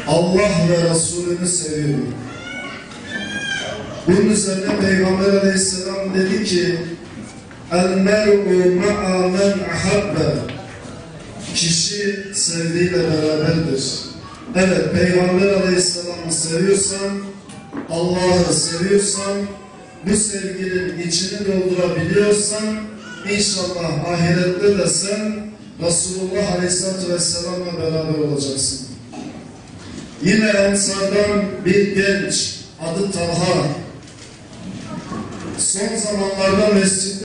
Allah ve Resulünü seviyorum. Bunun üzerine Peygamber Aleyhisselam dedi ki El-mer'u ma'a men ahabbe. Kişi sevdiğiyle beraberdir. Evet, Peygamber Aleyhisselam'ı seviyorsan, Allah'ı seviyorsan, bu sevginin içini doldurabiliyorsan, İnşallah ahirette de sen Resulullah Aleyhisselatü Vesselam'la beraber olacaksın. Yine Ensar'dan bir genç, adı Talha, son zamanlarda mescid